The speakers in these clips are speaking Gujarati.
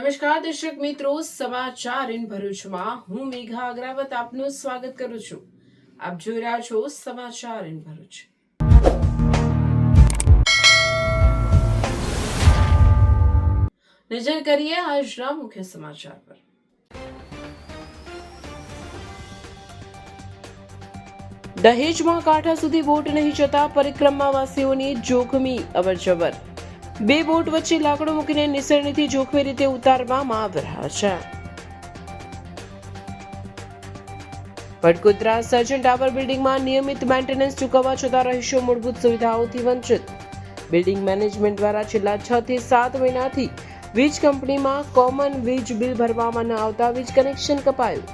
નમસ્કાર દર્શક મિત્રો, સમાચાર ઇન ભરૂચમાં હું મેઘા અગ્રવત આપનું સ્વાગત કરું છું। આપ જોઈ રહ્યા છો સમાચાર ઇન ભરૂચ। નજર કરીએ આજના મુખ્ય સમાચાર પર। દહેજમાં કાંઠા સુધી બોટ નહીં જતા પરિક્રમાવાસીઓની જોખમી અવરજવર। બે બોટ વચ્ચે લાકડો મૂકીને નિસરણીથી જોખમી રીતે ઉતારવામાં આવી રહ્યા છે। વડકોદરા સર્જન ટાવર બિલ્ડિંગમાં નિયમિત મેન્ટેનન્સ ચૂકવવા છતાં રહીશો મૂળભૂત સુવિધાઓથી વંચિત। બિલ્ડિંગ મેનેજમેન્ટ દ્વારા છેલ્લા 6 થી 7 મહિનાથી વીજ કંપનીમાં કોમન વીજ બિલ ભરવામાં ન આવતા વીજ કનેક્શન કપાયું।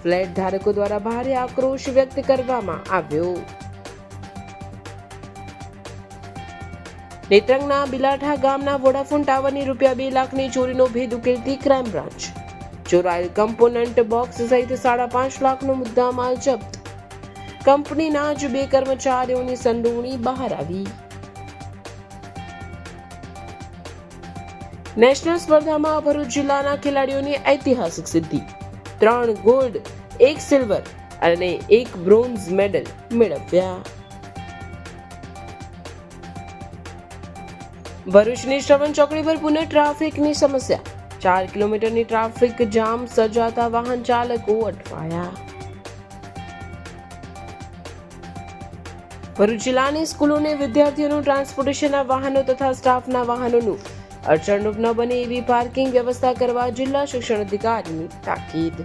ફ્લેટ ધારકો દ્વારા ભારે આક્રોશ વ્યક્ત કરવામાં આવ્યો। નેત્રંગના બિલાઠા ગામના વોડાફોન ટાવરની ₹2 લાખની ચોરીનો ભેદ ઉકેલતી ક્રાઇમ બ્રાન્ચ। ચોરાયેલ કમ્પોનન્ટ બોક્સ સહિત 5.5 લાખનો મુદ્દામાલ જપ્ત। કંપનીના જ 2 કર્મચારીઓની સંડોવણી બહાર આવી। નેશનલ સ્પર્ધામાં ભરૂચ જિલ્લાના ખેલાડીઓની ઐતિહાસિક સિદ્ધિ। 3 ગોલ્ડ, 1 સિલ્વર અને 1 બ્રોન્ઝ મેડલ મેળવ્યા। ભરૂચની શ્રવણ ચોકડી પર પુનઃ ટ્રાફિકની સમસ્યા। 4 કિલોમીટરની ટ્રાફિક જામ સર્જાતા વાહન ચાલકો અટવાયા। ભરૂચ જિલ્લાની સ્કૂલોને વિદ્યાર્થીઓનું ટ્રાન્સપોર્ટેશનના વાહનો તથા સ્ટાફના વાહનોનું અડચણરૂપ ન બને એવી પાર્કિંગ વ્યવસ્થા કરવા જિલ્લા શિક્ષણ અધિકારીની તાકીદ।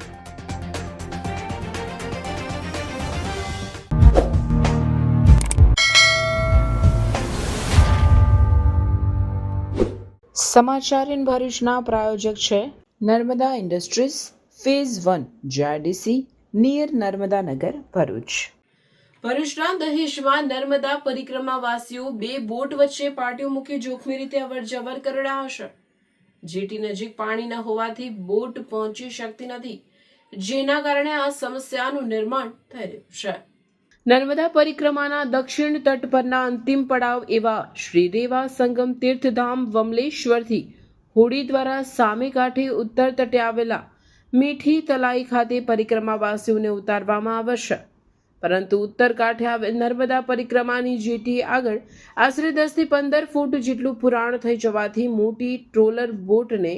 સમાચાર ઇન ભરૂચના પ્રાયોજક છે Narmada industries phase 1 GIDC near Narmada Nagar Bharuch. ભરૂચના દહેજમાં નર્મદા પરિક્રમાવાસીઓ 2 બોટ વચ્ચે પાટીઓ મૂકી જોખમી રીતે અવરજવર કરી રહ્યા છે। જેટી નજીક પાણી ન હોવાથી બોટ પહોંચી શકતી નથી, જેના કારણે આ સમસ્યાનું નિર્માણ થઈ રહ્યું છે। નર્મદા પરિક્રમાના દક્ષિણ તટ પરના અંતિમ પડાવ એવા શ્રી રેવા સંગમ તીર્થધામ વમલેશ્વરથી હોડી દ્વારા સામે કાંઠે ઉત્તર તટે આવેલા મીઠી તલાઈ ખાતે પરિક્રમાવાસીઓને ઉતારવામાં આવશે। પરંતુ ઉત્તર કાંઠે આવેલ નર્મદા પરિક્રમાની જેટી આગળ આશરે 10 થી 15 ફૂટ જેટલું પુરાણ થઈ જવાથી મોટી ટ્રોલર બોટને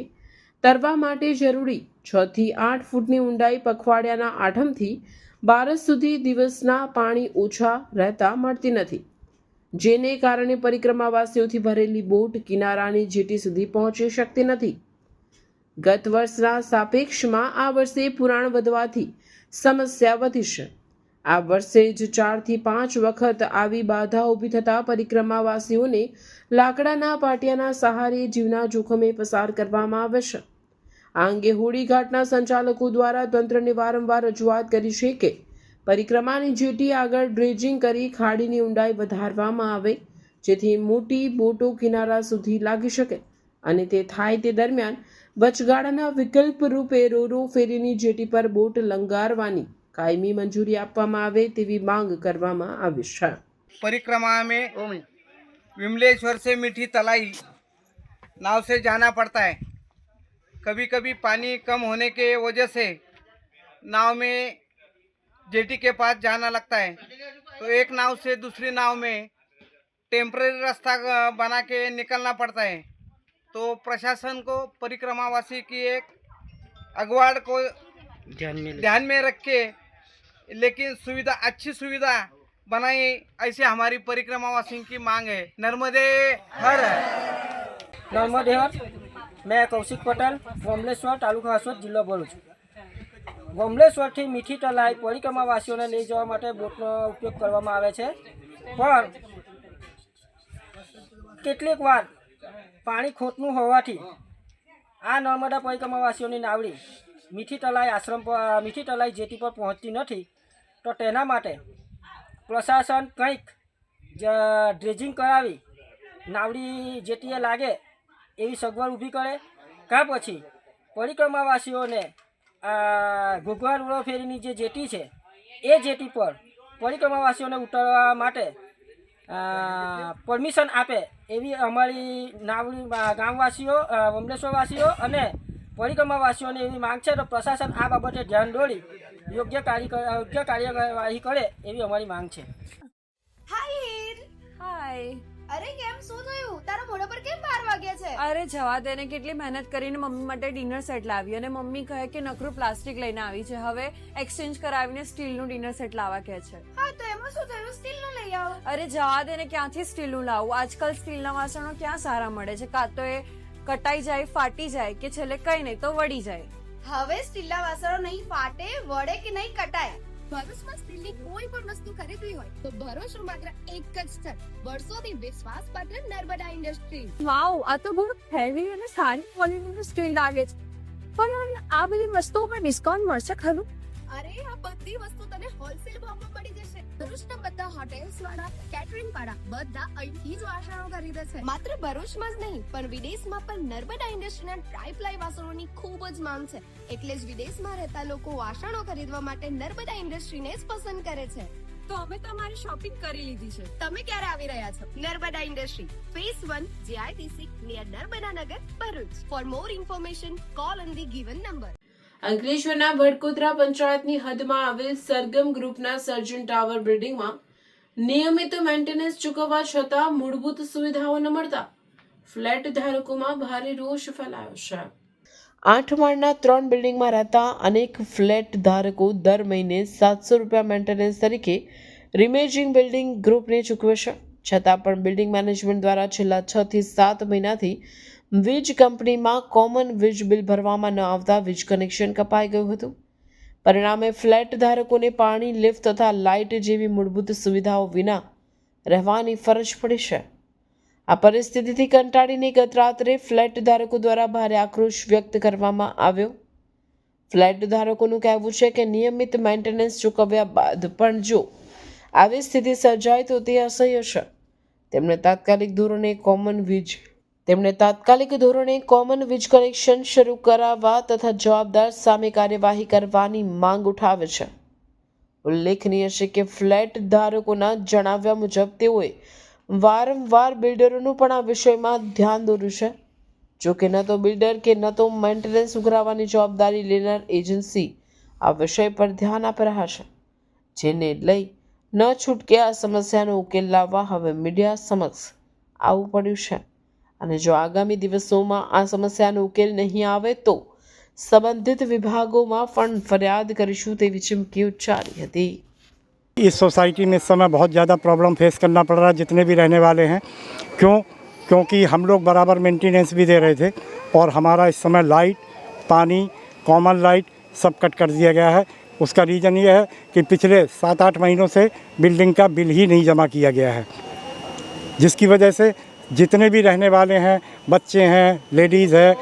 તરવા માટે જરૂરી 6 થી 8 ફૂટની ઊંડાઈ પખવાડિયાના 8મથી 12 સુધી દિવસના પાણી ઓછા રહેતા મળતી નથી, જેને કારણે પરિક્રમાવાસીઓથી ભરેલી બોટ કિનારાની જેટી સુધી પહોંચી શકતી નથી। ગત વર્ષના સાપેક્ષમાં આ વર્ષે પુરાણ વધવાથી સમસ્યા વધી છે। આ વર્ષે જ 4 થી 5 વખત આવી બાધા ઊભી થતા પરિક્રમાવાસીઓને લાકડાના પાટિયાના સહારે જીવના જોખમે પસાર કરવામાં આવે છે। આ અંગે હોડીઘાટના સંચાલકો દ્વારા તંત્રને વારંવાર રજૂઆત કરી છે કે પરિક્રમાની જેટી આગળ ડ્રેજિંગ કરી ખાડીની ઊંડાઈ વધારવામાં આવે, જેથી મોટી બોટો કિનારા સુધી લાગી શકે અને તે થાય તે દરમિયાન વચગાળાના વિકલ્પ રૂપે રોરો ફેરીની જેટી પર બોટ લંગારવાની કાયમી મંજૂરી આપવામાં આવે તેવી માંગ કરવામાં આવી છે। परिक्रमा में विमलेश्वर से मीठी तलाई नाव से जाना पड़ता है। कभी कभी पानी कम होने के वजह से नाव में जेटी के पास जाना लगता है, तो एक नाव से दूसरी नाव में टेम्पररी रास्ता बना के निकलना पड़ता है। तो प्रशासन को परिक्रमावासी की एक अगवाड़ को ध्यान में रख के लेकिन सुविधा अच्छी सुविधा बनाई, ऐसे हमारी परिक्रमावासी की मांग है। नर्मदे हर नर्मदे हर। मैं कौशिक पटेल, वमलेश्वर तालुका हसोद, जिल्लो भरूच। वमलेश्वरથી મીઠી તલાઈ પરિક્રમાવાસીઓને લઈ જવા માટે બોટનો ઉપયોગ કરવામાં આવે છે, પણ કેટલીક વાર પાણી ખોટનું હોવાથી આ નર્મદા પરિક્રમાવાસીઓની નાવડી મીઠી તલાઈ જેટી પર પહોંચતી નથી। તો તેના માટે પ્રશાસન કંઈક ડ્રેજિંગ કરાવી નાવડી જેટીએ લાગે એવી સગવડ ઊભી કરે, કાં પછી પરિક્રમાવાસીઓને ઘોઘા રોડો ફેરીની જે જેટી છે એ જેટી પર પરિક્રમાવાસીઓને ઉતરવા માટે પરમિશન આપે એવી અમારી નાવડી ગામવાસીઓ, વમલેશ્વરવાસીઓ અને પરિક્રમાવાસીઓની એવી માંગ છે તો પ્રશાસન આ બાબતે ધ્યાન દોરી યોગ્ય કાર્યવાહી કરે એવી અમારી માંગ છે. હાય હીર. હાય. અરે કેમ શું થયું? તારા મોઢા પર કેમ 12 વાગ્યા છે? અરે જવા દે ને, કેટલી મહેનત કરીને મમ્મી માટે ડિનર સેટ લાવી અને મમ્મી કહે કે નકરું પ્લાસ્ટિક લઈને આવી છે, હવે એક્સચેન્જ કરાવીને સ્ટીલનું ડિનર સેટ લાવવા કહે છે. હા તો એમાં શું થયું? સ્ટીલનું લઈ આવો. અરે જવા દે ને, ક્યાંથી સ્ટીલનું લાવું? આજકાલ સ્ટીલના વાસણો ક્યાં સારા મળે છે? કાં તો એ કટાઈ જાય, ફાટી જાય કે છેલ્લે કઈ નહીં તો વળી જાય. હવે સ્ટીલના વાસણો નહીં ફાટે, વળે કે નહીં કટાય. ભરૂચમાં સ્ટીલની કોઈ પણ વસ્તુ ખરીદવી હોય તો ભરૂચનું માત્ર એક જ સ્થળ, વર્ષોથી વિશ્વાસપાત્ર નર્મદા ઇન્ડસ્ટ્રીઝ. વાવ, આ તો બહુ હેવી અને સારી ક્વોલિટીનું સ્ટીલ લાગે છે. પણ આ બધી વસ્તુઓ પર ડિસ્કાઉન્ટ મળશે ખરું? અરે આ બધી વસ્તુ તને હોલસેલ ભાવમાં મળી જશે. ભરૂચના બધા હોટેલ્સ વાળા, કેટરિંગ વાળા બધા અહીંથી જ વાસણો ખરીદે છે. માત્ર ભરૂચમાં જ નહીં પણ વિદેશમાં પણ નર્મદા ઇન્ડસ્ટ્રીના ટ્રાય-પ્લાય વાસણોની ખૂબ જ માંગ છે. એટલે જ વિદેશમાં રહેતા લોકો વાસણો ખરીદવા માટે નર્મદા ઇન્ડસ્ટ્રીને જ પસંદ કરે છે. તો અમે તમારી શોપિંગ કરી લીધી છે. તમે ક્યારે આવી રહ્યા છો? Narmada industry phase 1 JITC near Narmada Nagar, Bharuch. For more information call on the given number. અંકલેશ્વરના ભડકોદરા પંચાયતની હદમાં આવેલ સરગમ ગ્રુપના સર્જન ટાવર બિલ્ડિંગમાં નિયમિત મેન્ટેનન્સ ચૂકવવા છતાં મૂળભૂત સુવિધાઓ ન મળતા ફ્લેટ ધારકોમાં ભારે રોષ ફેલાયો છે. 8 માળના 3 બિલ્ડિંગમાં રહેતા અનેક ફ્લેટ ધારકો દર મહિને 700 રૂપિયા મેન્ટેનન્સ તરીકે રિમેજિંગ બિલ્ડિંગ ગ્રુપને ચૂકવે છે. છતાં પણ બિલ્ડિંગ મેનેજમેન્ટ દ્વારા છેલ્લા 6 થી 7 મહિનાથી વીજ કંપનીમાં કોમન વીજ બિલ ભરવામાં ન આવતા વીજ કનેક્શન કપાઈ ગયું હતું. પરિણામે ફ્લેટ ધારકોને પાણી, લિફ્ટ તથા લાઇટ જેવી મૂળભૂત સુવિધાઓ વિના રહેવાની ફરજ પડી છે. આ પરિસ્થિતિથી કંટાળીને ગત રાત્રે ફ્લેટ ધારકો દ્વારા ભારે આક્રોશ વ્યક્ત કરવામાં આવ્યો. ફ્લેટ ધારકોનું કહેવું છે કે નિયમિત મેન્ટેનન્સ ચૂકવ્યા બાદ પણ જો આવી સ્થિતિ સર્જાય તો તે અસહ્ય છે. તેમણે તાત્કાલિક ધોરણે કોમન વીજ કનેક્શન શરૂ કરાવવા તથા જવાબદાર સામે કાર્યવાહી કરવાની માંગ ઉઠાવે છે. ઉલ્લેખનીય છે કે ફ્લેટ ધારકોના જણાવ્યા મુજબ તેઓએ વારંવાર બિલ્ડરોનું પણ આ વિષયમાં ધ્યાન દોર્યું છે. જો કે ન તો બિલ્ડર કે ન તો મેન્ટેનન્સ ઉઘરાવવાની જવાબદારી લેનાર એજન્સી આ વિષય પર ધ્યાન આપી રહ્યા છે, જેને લઈ ન છૂટકે આ સમસ્યાનો ઉકેલ લાવવા હવે મીડિયા સમક્ષ આવવું પડ્યું છે. અને જો આગામી દિવસોમાં આ સમસ્યાનો ઉકેલ નહીં આવે તો સંબંધિત વિભાગોમાં પણ ફરિયાદ કરીશું તેવી ચીમકી ઉચ્ચારી હતી. इस सोसाइटी में इस समय बहुत ज़्यादा प्रॉब्लम फेस करना पड़ रहा है जितने भी रहने वाले हैं. क्योंकि हम लोग बराबर मेंटेनेंस भी दे रहे थे और हमारा इस समय लाइट, पानी, कॉमन लाइट सब कट कर दिया गया है. उसका रीज़न ये है कि पिछले 7-8 महीनों से बिल्डिंग का बिल ही नहीं जमा किया गया है, जिसकी वजह से जितने भी रहने वाले हैं, बच्चे हैं, लेडीज़ हैं,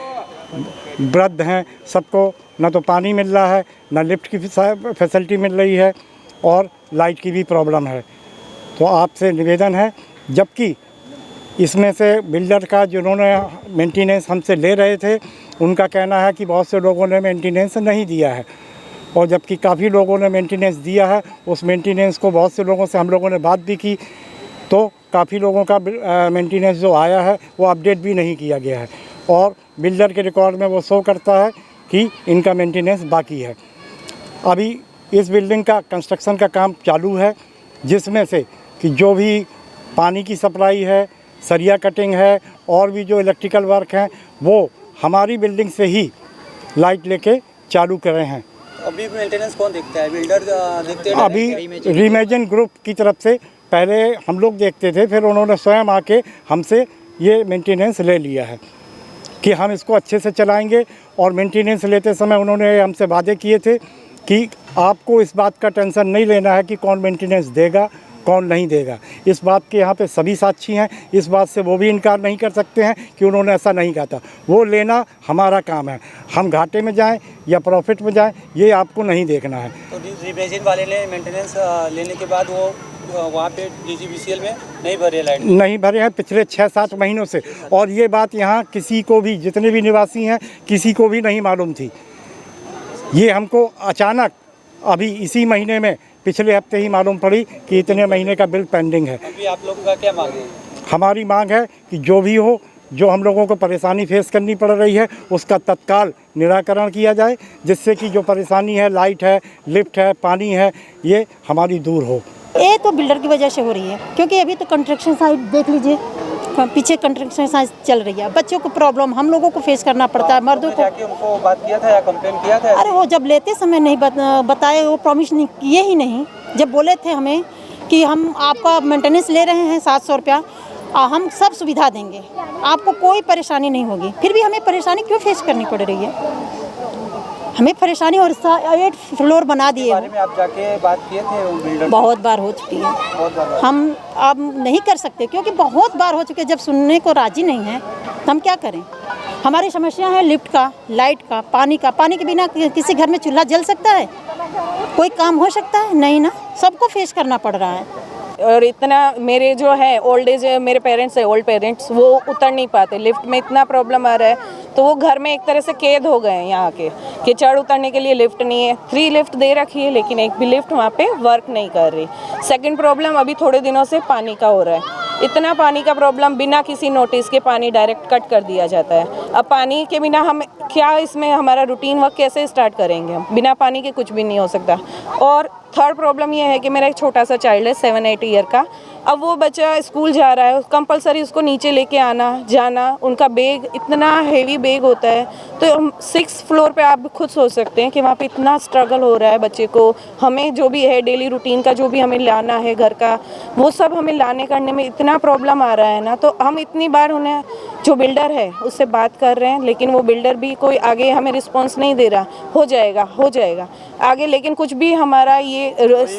वृद्ध हैं, सबको न तो पानी मिल रहा है, न लिफ्ट की फैसिलिटी मिल रही है और लाइट की भी प्रॉब्लम है. तो आपसे निवेदन है, जबकि इसमें से बिल्डर का जिन्होंने मेंटेनेंस हमसे ले रहे थे उनका कहना है कि बहुत से लोगों ने मेंटेनेंस नहीं दिया है और जबकि काफ़ी लोगों ने मेंटेनेंस दिया है. उस मेंटेनेंस को बहुत से लोगों से हम लोगों ने बात भी की तो काफ़ी लोगों का मेंटेनेंस जो आया है वो अपडेट भी नहीं किया गया है और बिल्डर के रिकॉर्ड में वो शो करता है कि इनका मेंटेनेंस बाकी है. अभी इस बिल्डिंग का कंस्ट्रक्शन का काम चालू है, जिसमें से कि जो भी पानी की सप्लाई है, सरिया कटिंग है और भी जो इलेक्ट्रिकल वर्क हैं वो हमारी बिल्डिंग से ही लाइट लेके चालू कर रहे हैं. अभी मेंटेनेंस कौन देखता है? बिल्डर देखते हैं? अभी रीमेजन ग्रुप की तरफ से पहले हम लोग देखते थे, फिर उन्होंने स्वयं आके हमसे ये मेंटेनेंस ले लिया है कि हम इसको अच्छे से चलाएंगे. और मेंटेनेंस लेते समय उन्होंने हमसे वादे किए थे कि आपको इस बात का टेंशन नहीं लेना है कि कौन मेंटेनेंस देगा कौन नहीं देगा. इस बात के यहाँ पे सभी साक्षी हैं. इस बात से वो भी इनकार नहीं कर सकते हैं कि उन्होंने ऐसा नहीं कहा था. वो लेना हमारा काम है. हम घाटे में जाएं या प्रॉफिट में जाएं ये आपको नहीं देखना है. तो रिमेजिन वाले ने मेंटेनेंस लेने के बाद वो वहाँ पे DGVCL में नहीं भरे लाइट? नहीं भरे हैं पिछले 6-7 महीनों से. और ये बात यहाँ किसी को भी, जितने भी निवासी हैं, किसी को भी नहीं मालूम थी. ये हमको अचानक अभी इसी महीने में पिछले हफ्ते ही मालूम पड़ी कि इतने महीने का बिल पेंडिंग है. अभी आप लोगों का क्या मांग है? हमारी मांग है कि जो भी हो, जो हम लोगों को परेशानी फेस करनी पड़ रही है उसका तत्काल निराकरण किया जाए, जिससे कि जो परेशानी है, लाइट है, लिफ्ट है, पानी है, ये हमारी दूर हो। ये तो बिल्डर की वजह से हो रही है, क्योंकि अभी तो कंस्ट्रक्शन साइट देख लीजिए, पीछे कंस्ट्रक्शन साइट चल रही है, बच्चों को प्रॉब्लम हम लोगों को फेस करना पड़ता है, मर्दों को। जाके उनको बात किया था या कंप्लेन किया था? अरे वो जब लेते समय नहीं बताए, वो प्रॉमिस नहीं किए ही नहीं। जब बोले थे हमें कि हम आपका मेंटेनेंस ले रहे हैं 700 रुपया, हम सब सुविधा देंगे, आपको कोई परेशानी नहीं होगी, फिर भी हमें परेशानी क्यों फेस करनी पड़ रही है? हमें परेशानी, और 8 फ्लोर बना दिए। बारे में आप जाके बात किए थे उन बिल्डर? बहुत बार हो चुकी है, बहुत बार। हम अब नहीं कर सकते, क्योंकि बहुत बार हो चुके। जब सुनने को राजी नहीं है तो हम क्या करें? हमारी समस्या है लिफ्ट का, लाइट का, पानी का। पानी के बिना किसी घर में चूल्हा जल सकता है? कोई काम हो सकता है? नहीं ना, सबको फेस करना पड़ रहा है। और इतना मेरे जो है ओल्ड एज मेरे पेरेंट्स है, ओल्ड पेरेंट्स, वो उतर नहीं पाते, लिफ्ट में इतना प्रॉब्लम आ रहा है, तो वो घर में एक तरह से कैद हो गए हैं यहाँ के, कि चढ़ उतरने के लिए लिफ्ट नहीं है। 3 लिफ्ट दे रखी है, लेकिन एक भी लिफ्ट वहाँ पे वर्क नहीं कर रही। सेकंड प्रॉब्लम अभी थोड़े दिनों से पानी का हो रहा है। इतना पानी का प्रॉब्लम, बिना किसी नोटिस के पानी डायरेक्ट कट कर दिया जाता है। अब पानी के बिना हम क्या इसमें हमारा रूटीन वर्क कैसे स्टार्ट करेंगे? हम बिना पानी के कुछ भी नहीं हो सकता। और थर्ड प्रॉब्लम ये है कि मेरा एक छोटा सा चाइल्ड है 7-8 ईयर का। अब वो बच्चा स्कूल जा रहा है, कंपलसरी उसको नीचे लेके आना जाना, उनका बैग इतना हेवी बैग होता है, तो हम 6 फ्लोर पे आप खुद सोच सकते हैं कि वहाँ पे इतना स्ट्रगल हो रहा है बच्चे को। हमें जो भी है डेली रूटीन का जो भी हमें लाना है घर का, वो सब हमें लाने करने में इतना प्रॉब्लम आ रहा है ना। तो हम इतनी बार उन्हें, जो बिल्डर है उससे बात कर रहे हैं, लेकिन वो बिल्डर भी कोई आगे हमें रिस्पॉन्स नहीं दे रहा। हो जाएगा आगे, लेकिन कुछ भी हमारा ये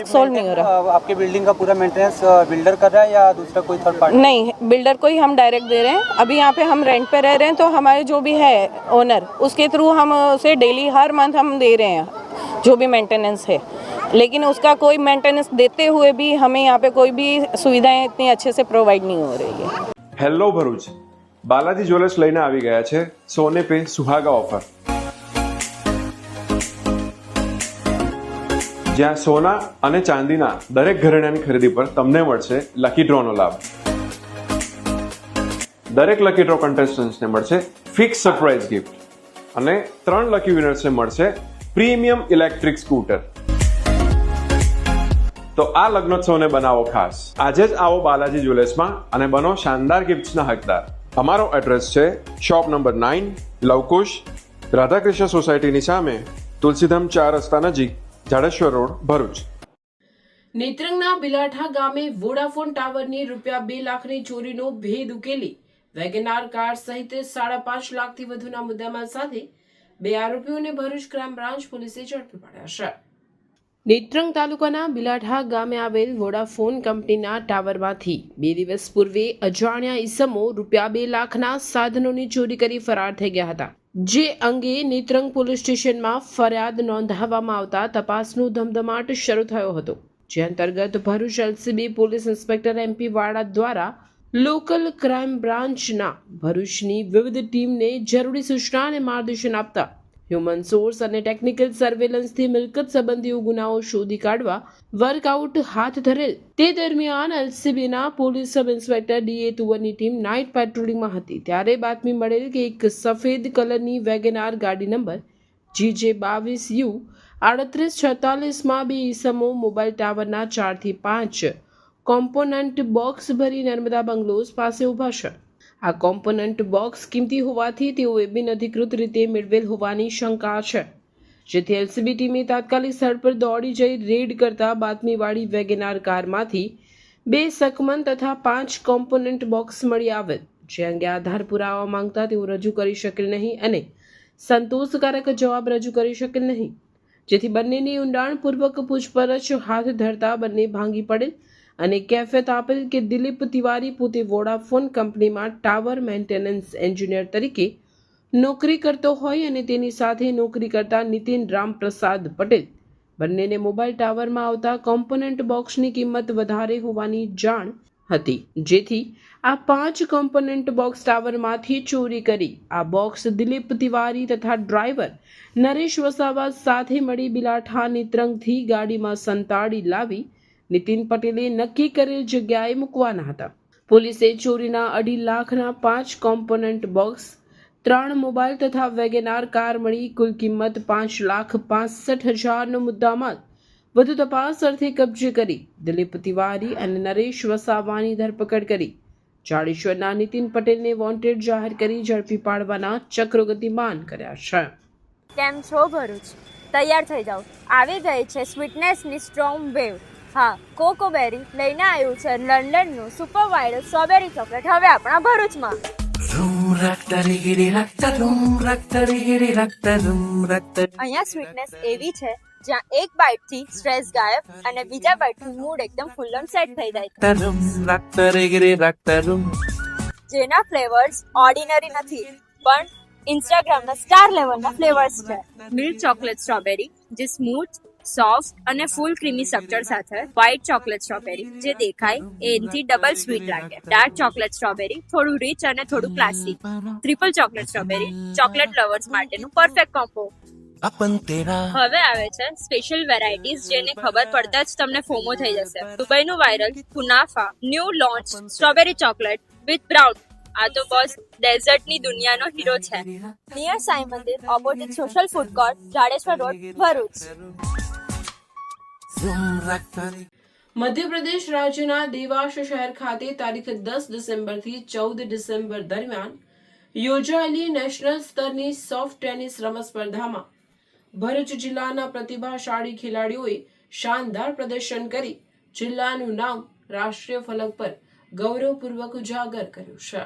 सोल्व नहीं हो रहा। आपके बिल्डिंग का पूरा मेंटेनेंस बिल्डर कर रहा है या दूसरा कोई थर्ड पार्टी? नहीं, बिल्डर को ही हम डायरेक्ट दे रहे हैं। अभी यहाँ पे हम रेंट पे रह रहे हैं, तो हमारे जो भी है ओनर, उसके थ्रू हम उसे डेली हर मंथ हम दे रहे हैं जो भी मेंटेनेंस है, लेकिन उसका कोई मेंटेनेंस देते हुए भी हमें यहाँ पे कोई भी सुविधाएं इतनी अच्छे से प्रोवाइड नहीं हो रही है। હેલો ભરૂચ, બાલાજી જ્વેલર્સ લઈને આવી ગયા છે સોને પે સુહાગા ઓફર, જ્યાં સોના અને ચાંદીના દરેક ઘરેણાની ખરીદી પર તમને મળશે લકી ડ્રોનો લાભ. દરેક લકી ડ્રો કન્ટેસ્ટન્ટ્સને મળશે ફિક્સ સરપ્રાઇઝ ગિફ્ટ અને 3 લકી વિનર્સને મળશે પ્રીમિયમ ઇલેક્ટ્રિક સ્કૂટર. તો આ લગ્નોત્સવને બનાવો ખાસ. આજે જ આવો બાલાજી જ્વેલર્સમાં અને બનો શાનદાર ગિફ્ટ્સના હકદાર. અમારો એડ્રેસ છે શોપ નંબર 9, લવકુશ, રાધાકૃષ્ણ સોસાયટીની સામે, તુલસીધામ 4 રસ્તા નજીક, જાડેશ્વર રોડ, ભરૂચ. નેત્રંગના બિલાઠા ગામે વોડાફોન ટાવરની ₹2 લાખની ચોરીનો ભેદ ઉકેલી વેગનાર કાર સહિત 5.5 લાખથી વધુના મુદ્દામાલ સાથે 2 આરોપીઓને ભરૂચ ક્રાઇમ બ્રાન્ચ પોલીસે ઝડપી પાડ્યા છે. નેત્રંગ તાલુકાના બિલાઠા ગામે આવેલ વોડાફોન કંપનીના ટાવરમાંથી 2 દિવસ પૂર્વે અજાણ્યા ઈસમો ₹2 લાખના સાધનોની ચોરી કરી ફરાર થઈ ગયા હતા, જે અંગે નેત્રંગ પોલીસ સ્ટેશનમાં ફરિયાદ નોંધાવવામાં આવતા તપાસનો ધમધમાટ શરૂ થયો હતો, જે અંતર્ગત Bharuch LCB police inspector MP વાડા દ્વારા લોકલ ક્રાઇમ બ્રાન્ચના ભરૂચની વિવિધ ટીમને જરૂરી સૂચના અને માર્ગદર્શન આપતા હ્યુમન સોર્સ અને ટેકનિકલ સર્વેલન્સથી મિલકત સંબંધી ગુનાઓ શોધી કાઢવા વર્કઆઉટ હાથ ધરેલ. તે દરમિયાન એલસીબીના પોલીસ સબ ઇન્સ્પેક્ટર DA તુવરની ટીમ નાઇટ પેટ્રોલિંગમાં હતી, ત્યારે બાતમી મળેલ કે એક સફેદ કલરની વેગનાર ગાડી નંબર GJ 22U 3846માં 2 ઈસમો મોબાઈલ ટાવરના 4 થી 5 કોમ્પોનન્ટ બોક્સ ભરી નર્મદા બંગલોઝ પાસે ઊભા છે. આ કોમ્પોનન્ટ બોક્સ કિંમતી હોવાથી તેઓએ બિનઅધિકૃત રીતે મેળવેલ હોવાની શંકા છે, જેથી એલસીબી ટીમે તાત્કાલિક સ્થળ પર દોડી જઈ રેડ કરતા બાતમીવાળી વેગનાર કારમાંથી 2 સકમન તથા 5 કોમ્પોનન્ટ બોક્સ મળી આવેલ, જે અંગે આધાર પુરાવા માંગતા તેઓ રજૂ કરી શકેલ નહીં અને સંતોષકારક જવાબ રજૂ કરી શકેલ નહીં, જેથી બંનેની ઊંડાણપૂર્વક પૂછપરછ હાથ ધરતા બંને ભાંગી પડેલ અને કેફિયત આપેલ કે દિલીપ તિવારી પોતે વોડાફોન કંપનીમાં ટાવર મેન્ટેનન્સ એન્જિનિયર તરીકે નોકરી કરતો હોય અને તેની સાથે નોકરી કરતા નીતિન રામપ્રસાદ પટેલ બંનેને મોબાઈલ ટાવરમાં આવતા કોમ્પોનન્ટ બોક્સની કિંમત વધારે હોવાની જાણ હતી, જેથી આ 5 કોમ્પોનન્ટ બોક્સ ટાવરમાંથી ચોરી કરી આ બોક્સ દિલીપ તિવારી તથા ડ્રાઈવર નરેશ વસાવા સાથે મળી બિલાઠા નેત્રંગથી ગાડીમાં સંતાડી લાવી નીતિન પટેલે નક્કી કરેલ જગ્યાએ મૂકવાના હતા. પોલીસે ચોરીના 2.5 લાખના 5 કોમ્પોનન્ટ બોક્સ 3 મોબાઈલ તથા વેગેનાર કાર મળી કુલ કિંમત 5,65,000નો મુદ્દામાલ વધુ તપાસ અર્થે કબજે કરી દિલીપ તિવારી અને નરેશ વસાવાની ધરપકડ કરી 40 વર્ષના નીતિન પટેલને વોન્ટેડ જાહેર કરી ઝડપી પાડવાના ચક્રો ગતિમાન કર્યા છે. કેમ છો ભરૂચ? તૈયાર થઈ જાઓ, આવી ગઈ છે સ્વીટનેસની સ્ટ્રોંગ વેવ. હા, કોકોબેરી લઈને આવ્યું છે લંડનનું સુપર વાયરલ સ્ટ્રોબેરી ચોકલેટ હવે આપણા ભરૂચમાં. અહીંયા સ્વીટનેસ એવી છે જ્યાં એક બાઈટથી સ્ટ્રેસ ગાયબ અને બીજા બાઈટથી મૂડ એકદમ ફૂલ ઓન સેટ થઈ જાય. જેના ફ્લેવર્સ ઓર્ડિનરી નથી પણ ઇન્સ્ટાગ્રામના સ્ટાર લેવલના ફ્લેવર્સ છે. મિલ્ક ચોકલેટ સ્ટ્રોબેરી જે સ્મૂથ, સોફ્ટ અને ફૂલ ક્રીમી સ્ટ્રક્ચર સાથે. વ્હાઇટ ચોકલેટ સ્ટ્રોબેરી જે દેખાય એનાથી ડબલ સ્વીટ લાગે. ડાર્ક ચોકલેટ સ્ટ્રોબેરી થોડું રીચ અને થોડું classy. Triple chocolate strawberry chocolate lovers માટેનું પરફેક્ટ કોમ્બો. હવે આવે છે સ્પેશિયલ વેરાયટીઝ જેને ખબર પડતા જ તમને ફોમો થઈ જશે. દુબઈનું વાયરલ કુનાફા new launch strawberry chocolate with brown. આ તો બસ ડેઝર્ટની દુનિયાનો હીરો છે. નિયર સાઈ મંદિર opposite social food court, Jadeshwar road, Bharuch. Madhya Pradesh રાજ્યના દેવાસ શહેર ખાતે તારીખ 10 ડિસેમ્બરથી 14 ડિસેમ્બર દરમિયાન યોજાયેલી નેશનલ સ્તરની સોફ્ટ ટેનિસ રમત સ્પર્ધામાં ભરૂચ જિલ્લાના પ્રતિભાશાળી ખેલાડીઓએ શાનદાર પ્રદર્શન કરી જિલ્લાનું નામ રાષ્ટ્રીય ફલક પર ગૌરવપૂર્વક ઉજાગર કર્યું છે.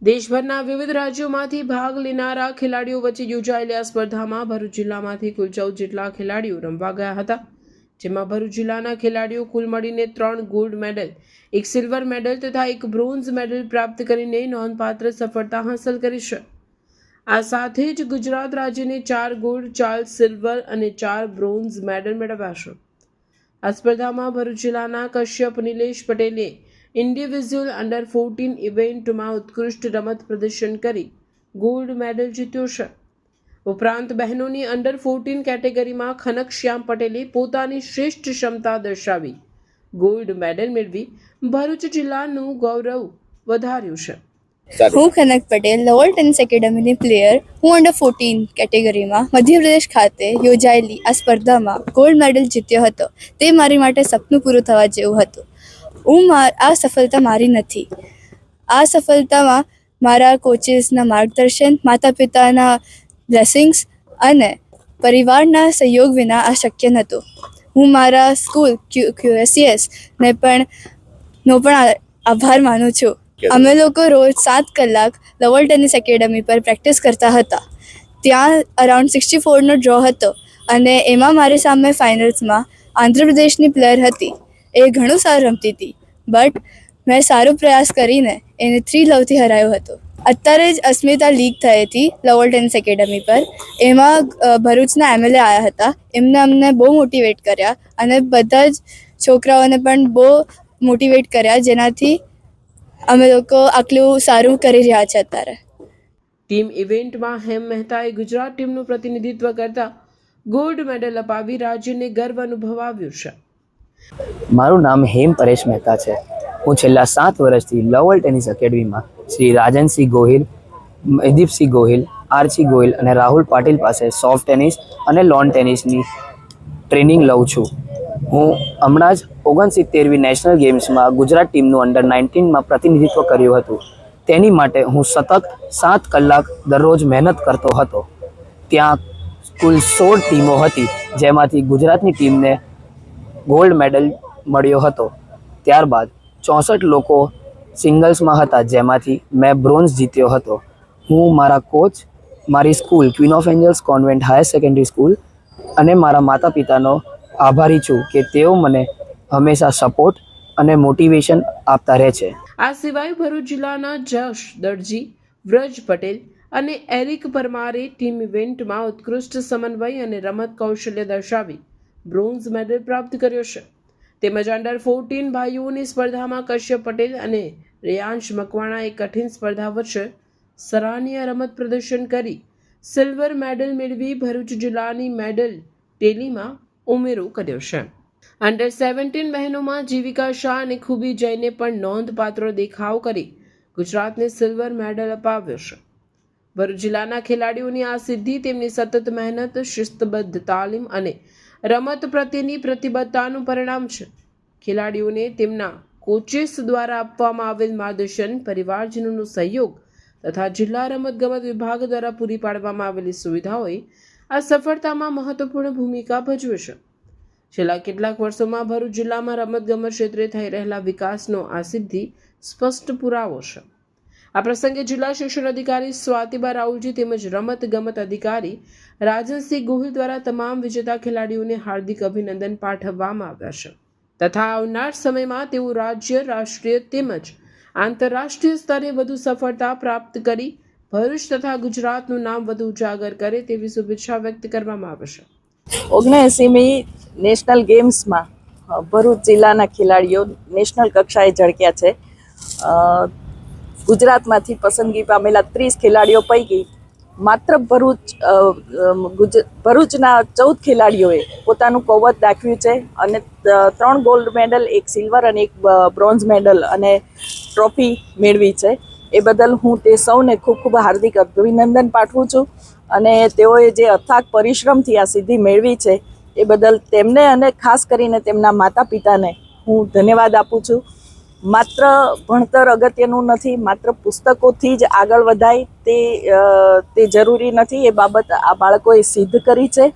દેશભરના વિવિધ રાજ્યોમાંથી ભાગ લેનારા ખેલાડીઓ વચ્ચે યોજાયેલી આ સ્પર્ધામાં ભરૂચ જિલ્લામાંથી કુલ 14 જેટલા ખેલાડીઓ રમવા ગયા હતા, જેમાં ભરૂચ જિલ્લાના ખેલાડીઓ કુલ મળીને 3 ગોલ્ડ મેડલ, 1 સિલ્વર મેડલ તથા 1 બ્રોન્ઝ મેડલ પ્રાપ્ત કરીને નોંધપાત્ર સફળતા હાંસલ કરી છે. આ સાથે જ ગુજરાત રાજ્યને 4 ગોલ્ડ, 4 સિલ્વર અને 4 બ્રોન્ઝ મેડલ મેળવ્યા છે. આ સ્પર્ધામાં ભરૂચ જિલ્લાના કશ્યપ નિલેશ પટેલે ઇન્ડિવિઝ્યુઅલ અંડર 14 ઇવેન્ટમાં ઉત્કૃષ્ટ રમત પ્રદર્શન કરી ગોલ્ડ મેડલ જીત્યો છે. ઉપરાંત બહેનોની અંડર 14 કેટેગરીમાં ખનકશ્યામ પટેલે પોતાની શ્રેષ્ઠ ક્ષમતા દર્શાવી ગોલ્ડ મેડલ મેળવી ભરૂચ જિલ્લાનું ગૌરવ વધાર્યું છે. હું ખનક પટેલ લવલ ટેનિસ એકેડમીની પ્લેયર. હું અંડર 14 કેટેગરીમાં મધ્યપ્રદેશ ખાતે યોજાયેલી આ સ્પર્ધામાં ગોલ્ડ મેડલ જીત્યો હતો. તે મારી માટે સપનું પૂરું થવા જેવું હતું. આ સફળતા મારી નથી. આ સફળતામાં મારા કોચિસના માર્ગદર્શન, માતા પિતાના બ્લેસિંગ્સ અને પરિવારના સહયોગ વિના આ શક્ય નહોતું. હું મારા સ્કૂલ QSCS ને પણ આભાર માનું છું. અમે લોકો રોજ 7 કલાક લવલ ટેનિસ એકેડમી પર પ્રેક્ટિસ કરતા હતા. ત્યાં અરાઉન્ડ 64નો ડ્રો હતો અને એમાં મારી સામે ફાઇનલ્સમાં આંધ્રપ્રદેશની પ્લેયર હતી. એ ઘણું સારું રમતી હતી, બટ મેં સારો પ્રયાસ કરીને એને 3 લવથી હરાયો હતો. અત્યારે જ અસ્મિતા લીગ થઈ હતી લવલ ટેનિસ એકેડમી પર. એમાં ભરૂચના MLA આવ્યા હતા. એમને અમને બહુ મોટિવેટ કર્યા અને બધા જ છોકરાઓને પણ બહુ મોટિવેટ કર્યા, જેનાથી અમે લોકો આટલું સારું કરી રહ્યા છે અત્યારે. ટીમ ઇવેન્ટમાં હેમ મહેતાએ ગુજરાત ટીમનું પ્રતિનિધિત્વ કરતા ગોલ્ડ મેડલ અપાવી રાજ્યને ગર્વ અનુભવાવ્યો છે. મારું નામ હેમ પરેશ મહેતા છે. હું છેલ્લા 7 વર્ષથી લવલ ટેનિસ એકેડમીમાં શ્રી રાજનસિંહ ગોહિલ, મયદીપસિંહ ગોહિલ, આરસી ગોહિલ અને રાહુલ પાટીલ પાસે સોફ્ટ ટેનિસ અને લોન ટેનિસની ટ્રેનિંગ લઉં છું. હું હમણાં જ 69મી નેશનલ ગેમ્સમાં ગુજરાત ટીમનું અંડર 19માં પ્રતિનિધિત્વ કર્યું હતું. તેની માટે હું સતત 7 કલાક દરરોજ મહેનત કરતો હતો. ત્યાં કુલ 16 ટીમો હતી, જેમાંથી ગુજરાતની ટીમને ગોલ્ડ મેડલ મળ્યો હતો. ત્યારબાદ 64 લોકો સિંગલ્સમાં હતા, જેમાંથી મેં બ્રોન્ઝ જીત્યો હતો. હું મારા કોચ, મારી school queen of angels convent higher secondary school અને મારા માતા પિતાનો આભારી છું કે તેઓ મને હંમેશા સપોર્ટ અને મોટિવેશન આપતા રહે છે. આ સિવાય ભરૂચ જિલ્લાના જશ દરજી, વ્રજ પટેલ અને એરિક પરમારે ટીમ ઇવેન્ટમાં ઉત્કૃષ્ટ સમન્વય અને રમત કૌશલ્ય દર્શાવી બ્રોન્ઝ મેડલ પ્રાપ્ત કર્યો છે. તેમજ અંડર 14 ભાઈઓની સ્પર્ધામાં કશ્યપ પટેલ અને રેયાંશ મકવાણાએ કઠિન સ્પર્ધા વચ્ચે સરાહનીય રમત પ્રદર્શન કરી સિલ્વર મેડલ મેળવી ભરૂચ જિલ્લાની મેડલ ટેલીમાં ઉમેરો કર્યો છે. અંડર 17 બહેનોમાં જીવિકા શાહ અને ખૂબી જૈને પણ નોંધપાત્ર દેખાવ કરી ગુજરાતને સિલ્વર મેડલ અપાવ્યો છે. ભરૂચ જિલ્લાના ખેલાડીઓની આ સિદ્ધિ તેમની સતત મહેનત, શિસ્તબદ્ધ તાલીમ અને રમત પ્રત્યેની પ્રતિબદ્ધતાનું પરિણામ છે. ખેલાડીઓને તેમના કોચિસ દ્વારા આપવામાં આવેલ માર્ગદર્શન, પરિવારજનોનો સહયોગ તથા જિલ્લા રમતગમત વિભાગ દ્વારા પૂરી પાડવામાં આવેલી સુવિધાઓએ આ સફળતામાં મહત્વપૂર્ણ ભૂમિકા ભજવે છે. છેલ્લા કેટલાક વર્ષોમાં ભરૂચ જિલ્લામાં રમતગમત ક્ષેત્રે થઈ રહેલા વિકાસનો આ સિદ્ધિ સ્પષ્ટ પુરાવો છે. આ પ્રસંગે જિલ્લા શિક્ષણ અધિકારી સ્વાતિબા રાહુલજી તેમજ રમત ગમત અધિકારી રાજનસિંહ ગોહિલ દ્વારા તમામ વિજેતા ખેલાડીઓને હાર્દિક અભિનંદન પાઠવવામાં આવ્યા છે તથા આવનાર સમયમાં તેઓ રાજ્ય, રાષ્ટ્રીય તેમજ આંતરરાષ્ટ્રીય સ્તરે વધુ સફળતા પ્રાપ્ત કરી ભરૂચ તથા ગુજરાતનું નામ વધુ ઉજાગર કરે તેવી શુભેચ્છા વ્યક્ત કરવામાં આવે છે. 79મી નેશનલ ગેમ્સમાં ભરૂચ જિલ્લાના ખેલાડીઓ નેશનલ કક્ષાએ ઝળક્યા છે. ગુજરાતમાંથી પસંદગી પામેલા 30 ખેલાડીઓ પૈકી માત્ર ભરૂચના 14 ખેલાડીઓએ પોતાનું કૌવત દાખવ્યું છે અને 3 ગોલ્ડ મેડલ, 1 સિલ્વર અને 1 બ્રોન્ઝ મેડલ અને ટ્રોફી મેળવી છે. એ બદલ હું તે સૌને ખૂબ ખૂબ હાર્દિક અભિનંદન પાઠવું છું અને તેઓએ જે અથાગ પરિશ્રમથી આ સિદ્ધિ મેળવી છે એ બદલ તેમને અને ખાસ કરીને તેમના માતા પિતાને હું ધન્યવાદ આપું છું. માત્ર ભણતર અગત્યનું નથી, માત્ર પુસ્તકોથી જ આગળ વધાય તે જરૂરી નથી. એ બાબત આ બાળકોએ સિદ્ધ કરી છે.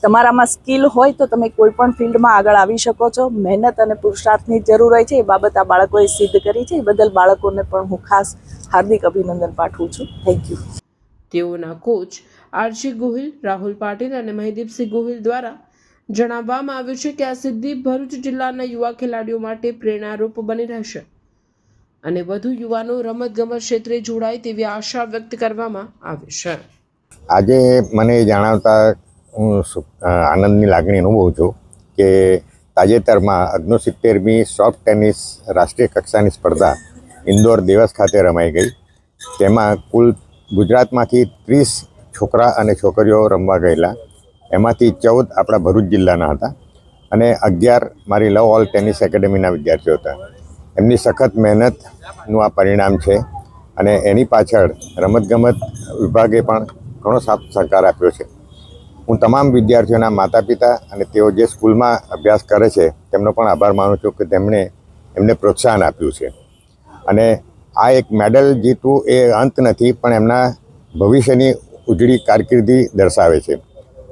તમારામાં સ્કિલ હોય તો તમે કોઈ પણ ફિલ્ડમાં આગળ આવી શકો છો. મહેનત અને પુરુષાર્થની જરૂર હોય છે. એ બાબત આ બાળકોએ સિદ્ધ કરી છે. એ બદલ બાળકોને પણ હું ખાસ હાર્દિક અભિનંદન પાઠવું છું. Thank you. તેઓના કોચ આરજી ગોહિલ, રાહુલ પાટીલ અને મહિદીપસિંહ ગોહિલ દ્વારા જણાવવામાં આવ્યું છે કે આ સિદ્ધિ ભરૂચ જિલ્લાના યુવા ખેલાડીઓ માટે પ્રેરણારૂપ બની રહેશે અને વધુ યુવાનો રમતગમત ક્ષેત્રે જોડાય તેવી આશા વ્યક્ત કરવામાં આવી છે. આજે મને જણાવતા હું આનંદની લાગણી અનુભવું છું કે તાજેતરમાં 69મી સોફ્ટ ટેનિસ રાષ્ટ્રીય કક્ષાની સ્પર્ધા ઇન્દોર દેવસ ખાતે રમાઈ ગઈ. તેમાં કુલ ગુજરાતમાંથી 30 છોકરા અને છોકરીઓ રમવા ગયેલા. એમાંથી 14 આપણા ભરૂચ જિલ્લાના હતા અને 11 મારી લવ ઓલ ટેનિસ એકેડેમીના વિદ્યાર્થીઓ હતા. એમની સખત મહેનતનું આ પરિણામ છે અને એની પાછળ રમતગમત વિભાગે પણ ઘણો સાથ સહકાર આપ્યો છે. હું તમામ વિદ્યાર્થીઓના માતા પિતા અને તેઓ જે સ્કૂલમાં અભ્યાસ કરે છે તેમનો પણ આભાર માનું છું કે તેમણે એમને પ્રોત્સાહન આપ્યું છે. અને આ એક મેડલ જીતવું એ અંત નથી, પણ એમના ભવિષ્યની ઉજળી કારકિર્દી દર્શાવે છે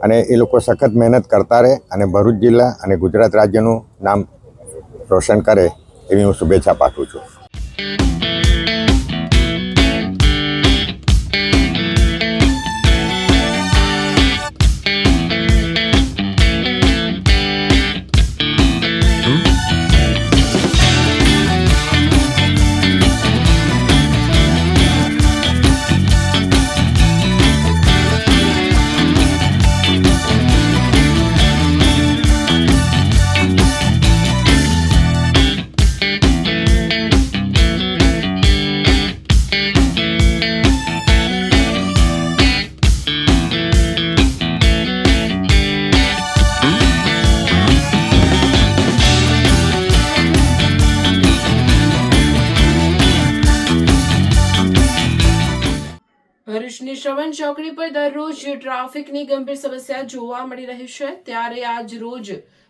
અને એ લોકો સખત મહેનત કરતા રહે અને ભરૂચ જિલ્લા અને ગુજરાત રાજ્યનું નામ રોશન કરે એવી હું શુભેચ્છા પાઠવું છું. ભરૂચની શ્રવણ ચોકડી પર દરરોજ ટ્રાફિકની ગંભીર સમસ્યા જોવા મળી રહી છે, ત્યારે આજ રોજ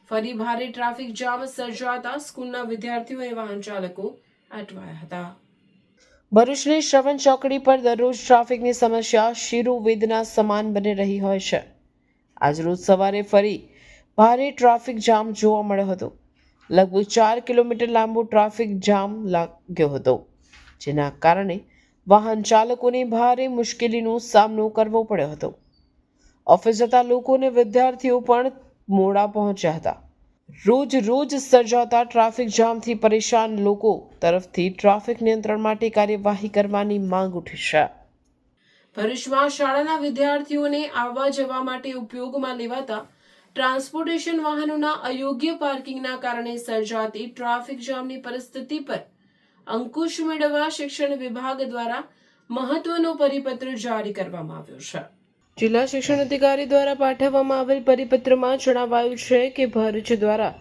ફરી ભારે ટ્રાફિક જામ સર્જાતા સ્કૂલના વિદ્યાર્થીઓ અને વાહન ચાલકો અટવાયા હતા. ભરૂચની શ્રવણ ચોકડી પર દરરોજ ટ્રાફિકની સમસ્યા શિરોવેદના સમાન બની રહી હોય છે. આજ રોજ સવારે ફરી ભારે ટ્રાફિક જામ જોવા મળ્યો હતો. લગભગ 4 કિલોમીટર લાંબો ટ્રાફિક જામ લાગ્યો હતો, જેના કારણે વાહન ચાલકોને ભારે મુશ્કેલીનો સામનો કરવો પડ્યો હતો. ઓફિસ જતા લોકો અને વિદ્યાર્થીઓ પણ મોડા પહોંચ્યા હતા. રોજ સર્જાતા ટ્રાફિક જામથી પરેશાન લોકો તરફથી ટ્રાફિક નિયંત્રણ માટે કાર્યવાહી કરવાની માંગ ઉઠી છે. ભરૂચમાં શાળાના વિદ્યાર્થીઓને આવવા જવા માટે ઉપયોગમાં લેવાતા ટ્રાન્સપોર્ટેશન વાહનોના અયોગ્ય પાર્કિંગના કારણે સર્જાતી ટ્રાફિક જામની પરિસ્થિતિ પર અંકુશ મેળવવા શિક્ષણ વિભાગ દ્વારા મહત્વનો પરિપત્ર જારી કરવામાં આવ્યો છે. જિલ્લા શિક્ષણ અધિકારી દ્વારા પાઠવવામાં આવેલ પરિપત્રમાં જણાવાયું છે કે ભરૂચ દ્વારા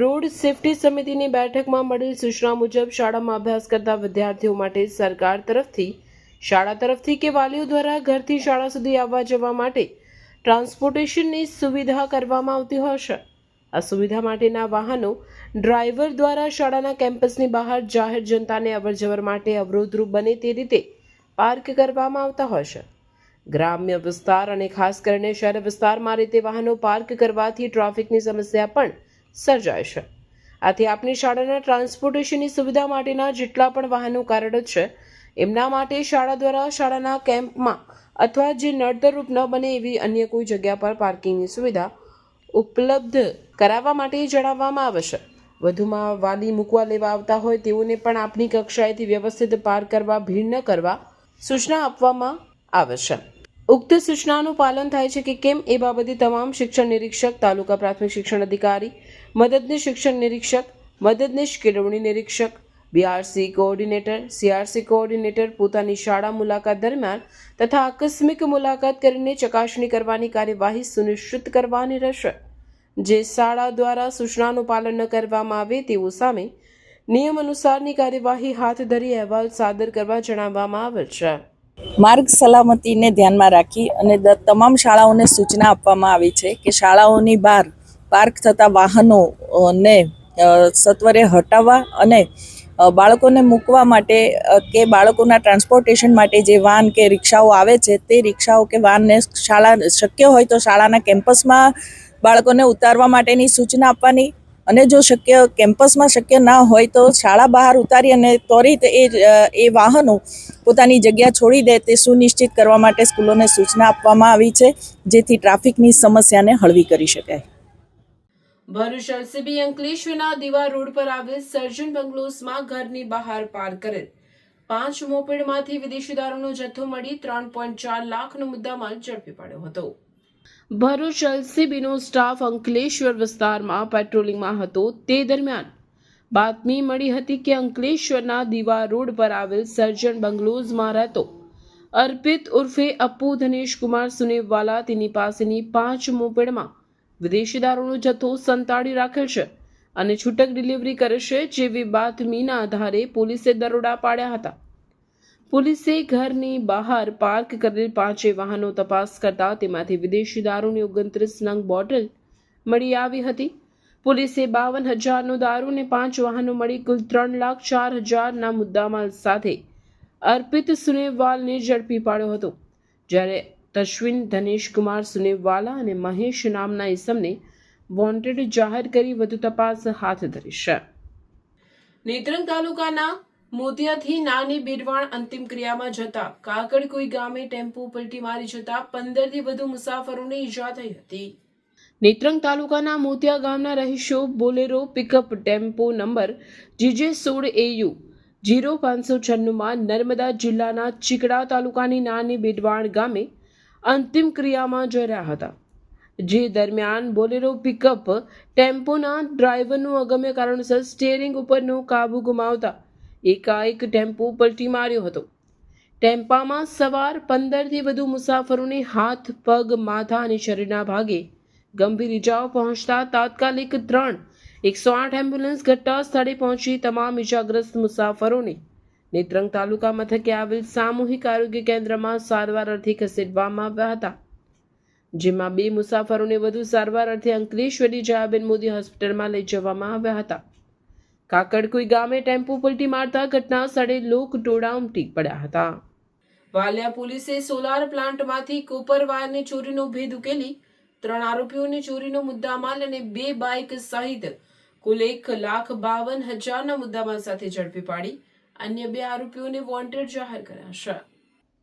રોડ સેફટી સમિતિની બેઠકમાં મળેલ સૂચના મુજબ શાળામાં અભ્યાસ કરતા વિદ્યાર્થીઓ માટે સરકાર તરફથી શાળા તરફથી કે વાલીઓ દ્વારા ઘરથી શાળા સુધી આવવા જવા માટે ટ્રાન્સપોર્ટેશનની સુવિધા કરવામાં આવતી હશે. આ સુવિધા માટેના વાહનો ડ્રાઈવર દ્વારા શાળાના કેમ્પસની બહાર જાહેર જનતાને અવરજવર માટે અવરોધરૂપ બને તે રીતે પાર્ક કરવામાં આવતા હશે. ગ્રામ્ય વિસ્તાર અને ખાસ કરીને શહેર વિસ્તારમાં રીતે વાહનો પાર્ક કરવાથી ટ્રાફિકની સમસ્યા પણ સર્જાય છે. આથી આપની શાળાના ટ્રાન્સપોર્ટેશનની સુવિધા માટેના જેટલા પણ વાહનો કાર્યરત છે એમના માટે શાળા દ્વારા શાળાના કેમ્પમાં અથવા જે નડતરરૂપ ન બને એવી અન્ય કોઈ જગ્યા પર પાર્કિંગની સુવિધા ઉપલબ્ધ કરાવવા માટે જણાવવામાં આવે છે. વધુમાં વાલી મૂકવા લેવા આવતા હોય તેઓને પણ આપની કક્ષાએથી વ્યવસ્થિત પાર્ક કરવા ભીડ ન કરવા સૂચના આપવામાં આવે છે. ઉક્ત સૂચનાનું પાલન થાય છે કે કેમ એ બાબતે તમામ શિક્ષણ નિરીક્ષક, તાલુકા પ્રાથમિક શિક્ષણ અધિકારી, મદદનીશ શિક્ષણ નિરીક્ષક, મદદનીશ કેળવણી નિરીક્ષક, બીઆરસી કોઓર્ડિનેટર, સીઆરસી કોઓર્ડિનેટર પોતાની શાળા મુલાકાત દરમિયાન તથા આકસ્મિક મુલાકાત કરીને ચકાસણી કરવાની કાર્યવાહી સુનિશ્ચિત કરવાની રહેશે. જે શાળા દ્વારા સૂચનાનું પાલન ન કરવામાં આવે તેઓ સામે નિયમ અનુસારની કાર્યવાહી હાથ ધરી અહેવાલ સાદર કરવા જણાવવામાં આવેલ છે. માર્ગ સલામતીને ધ્યાનમાં રાખી અને તમામ શાળાઓને સૂચના આપવામાં આવી છે કે શાળાઓની બહાર પાર્ક થતા વાહનોને સત્વરે હટાવવા અને બાળકોને મૂકવા માટે કે બાળકોના ટ્રાન્સપોર્ટેશન માટે જે વાન કે રિક્ષાઓ આવે છે તે રિક્ષાઓ કે વાનને શાળા શક્ય હોય તો શાળાના કેમ્પસમાં બાળકોને ઉતારવા માટેની સૂચના આપવાની અને જો કેમ્પસમાં શક્ય ના હોય તો શાળા બહાર ઉતારી અને ત્વરિત એ વાહનો પોતાની જગ્યા છોડી દે તે સુનિશ્ચિત કરવા માટે સ્કૂલોને સૂચના આપવામાં આવી છે, જેથી ટ્રાફિકની સમસ્યાને હળવી કરી શકાય. ભરૂચ એલસીબી અંકલેશ્વરના દીવા રોડ પર આવેલ સર્જન બંગલોઝમાં ઘરની બહાર પાર્ક કરેલ 5 મોપેડમાંથી વિદેશી દારૂનો જથ્થો મળી 3.4 લાખનો મુદ્દામાલ ઝડપી પાડ્યો હતો. ભરૂચ એલસીબીનો સ્ટાફ અંકલેશ્વર વિસ્તારમાં પેટ્રોલિંગમાં હતો તે દરમિયાન બાતમી મળી હતી કે અંકલેશ્વરના દીવા રોડ પર આવેલ સર્જન બંગલોઝમાં રહેતો અર્પિત ઉર્ફે અપ્પુ ધનેશ કુમાર સુનેવવાલા તેની પાસેની 5 મોપેડમાં વિદેશી દારૂનો જથ્થો સંતાડી રાખેલ છે અને છૂટક ડિલિવરી કરે છે જેવી બાતમીના આધારે પોલીસે દરોડા પાડ્યા હતા. પોલીસે ઘરની બહાર પાર્ક કરેલ 5 વાહનો તપાસ કરતા તેમાંથી વિદેશી દારૂની 29 નંગ બોટલ મળી આવી હતી. પોલીસે 52,000નો દારૂ અને 5 વાહનો મળી કુલ 3,04,000ના મુદ્દામાલ સાથે અર્પિત સુનેવવાલને ઝડપી પાડ્યો હતો. જ્યારે તશ્વિન ધનેશ કુમાર સુનેવવાલા અને મહેશ નામના ઇસમને વોન્ટેડ જાહેર કરી વધુ તપાસ હાથ ધરી છે. નેત્રંગ તાલુકાના મોતિયાથી નાની બેડવાણ અંતિમ ક્રિયામાં જતા કાકડકુઈ ગામે ટેમ્પો પલટી મારી જતા 15થી વધુ મુસાફરોને ઈજા થઈ હતી. નેત્રંગ તાલુકાના મોતિયા ગામના રહીશો Bolero pickup tempo number GJ16AU 0596માં નર્મદા જિલ્લાના ચીકડા તાલુકાની નાની બેડવાણ ગામે અંતિમ ક્રિયામાં જઈ રહ્યા હતા. જે દરમિયાન બોલેરો પિકઅપ ટેમ્પોના ડ્રાઈવરનું અગમ્ય કારણસર સ્ટીયરિંગ ઉપરનો કાબુ ગુમાવતા એકાએક ટેમ્પો પલટી માર્યો હતો. ટેમ્પામાં સવાર 15થી વધુ મુસાફરોને હાથ, પગ, માથા અને શરીરના ભાગે ગંભીર ઇજાઓ પહોંચતા તાત્કાલિક 108 એમ્બ્યુલન્સ ઘટના સ્થળે પહોંચી તમામ ઇજાગ્રસ્ત મુસાફરોને નેત્રંગ તાલુકા મથકે આવેલ સામૂહિક આરોગ્ય કેન્દ્રમાં સારવાર અર્થે ખસેડવામાં આવ્યા હતા. જેમાં 2 મુસાફરોને વધુ સારવાર અર્થે અંકલેશ્વરની જયાબેન મોદી હોસ્પિટલમાં લઈ જવામાં આવ્યા હતા. કાકડકુઈ ગામે ટેમ્પો પલટી મારતા ઘટના સ્થળે લોક ટોળા ઉમટી પડ્યા હતા. વાલિયા પોલીસે સોલાર પ્લાન્ટમાંથી કોપર વાયરની ચોરીનો ભેદ ઉકેલી 3 આરોપીઓને ચોરીનો મુદ્દામાલ અને 2 બાઇક સહિત કુલ 1,52,000ના મુદ્દામાલ સાથે ઝડપી પાડી અન્ય 2 આરોપીઓને વોન્ટેડ જાહેર કર્યા છે.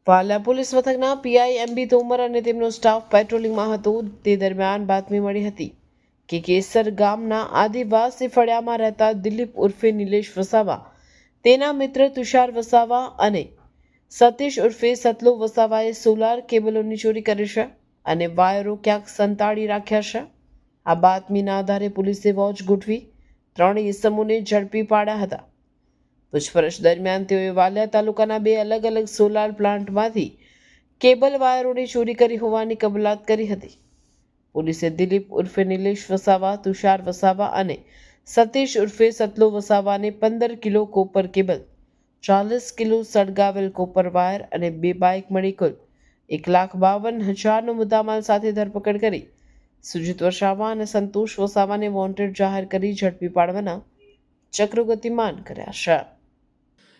વાલિયા પોલીસ મથકના પીઆઈ MB તોમર અને તેમનો સ્ટાફ પેટ્રોલિંગમાં હતો તે દરમિયાન બાતમી મળી હતી કે કેસર ગામના આદિવાસી ફળિયામાં રહેતા દિલીપ ઉર્ફે નિલેશ વસાવા, તેના મિત્ર તુષાર વસાવા અને સતીશ ઉર્ફે સતલો વસાવાએ સોલાર કેબલોની ચોરી કરી છે અને વાયરો ક્યાંક સંતાડી રાખ્યા છે. આ બાતમીના આધારે પોલીસે વોચ ગોઠવી 3 ઇસમોને ઝડપી પાડ્યા હતા. પૂછપરછ દરમિયાન તેઓએ વાલિયા તાલુકાના 2 અલગ અલગ સોલાર પ્લાન્ટમાંથી કેબલ વાયરોની ચોરી કરી હોવાની કબૂલાત કરી હતી. પોલીસે દિલીપ ઉર્ફે નિલેશ વસાવા, તુષાર વસાવા અને સતીશ ઉર્ફે સતલો વસાવાને 15 કિલો કોપર કેબલ, 40 કિલો સળગાવેલ કોપર વાયર અને 2 બાઇક મળી કુલ 1,52,000નો મુદ્દામાલ સાથે ધરપકડ કરી સુજીત વસાવા અને સંતોષ વસાવાને વોન્ટેડ જાહેર કરી ઝડપી પાડવાના ચક્રો ગતિમાન કર્યા છે.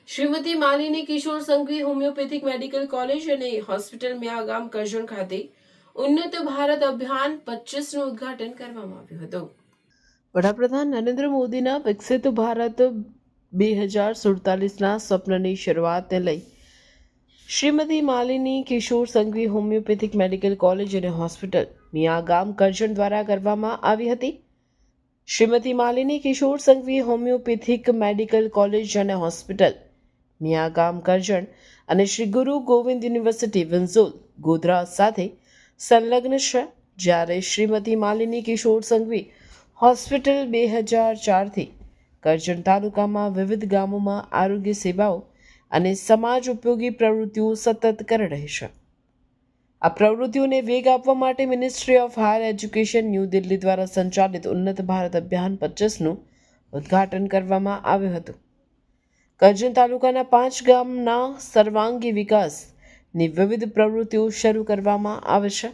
શ્રીમતી માલિની કિશોર સંઘવી હોમિયોપેથિક મેડિકલ કોલેજ અને હોસ્પિટલ મિયાગામ કરજણ ખાતે ઉન્નત ભારત અભિયાન 25નું ઉદ્ઘાટન કરવામાં આવ્યું હતું. વડાપ્રધાન નરેન્દ્ર મોદીના વિકસિત ભારત 2047ના સ્વપ્નની શરૂઆતને લઈ શ્રીમતી માલિની કિશોર સંઘવી હોમિયોપેથિક મેડિકલ કોલેજ અને હોસ્પિટલ મિયાગામ કરજણ દ્વારા કરવામાં આવી હતી. શ્રીમતી માલિની કિશોર સંઘવી હોમિયોપેથિક મેડિકલ કોલેજ અને હોસ્પિટલ મિયાગામ કરજણ અને શ્રી ગુરુ ગોવિંદ યુનિવર્સિટી વિન્ઝોલ ગોધરા સાથે સંલગ્ન છે. જ્યારે શ્રીમતી માલિની કિશોર સંઘવી હોસ્પિટલ 2004થી કરજણ તાલુકામાં વિવિધ ગામોમાં આરોગ્ય સેવાઓ અને સમાજ ઉપયોગી પ્રવૃત્તિઓ સતત કરી રહી છે. આ પ્રવૃત્તિઓને વેગ આપવા માટે ministry of higher education new Delhi દ્વારા સંચાલિત ઉન્નત ભારત અભિયાન 25નું ઉદ્ઘાટન કરવામાં આવ્યું હતું. કરજણ તાલુકાના 5 ગામના સર્વાંગી વિકાસની વિવિધ પ્રવૃત્તિઓ શરૂ કરવામાં આવે છે.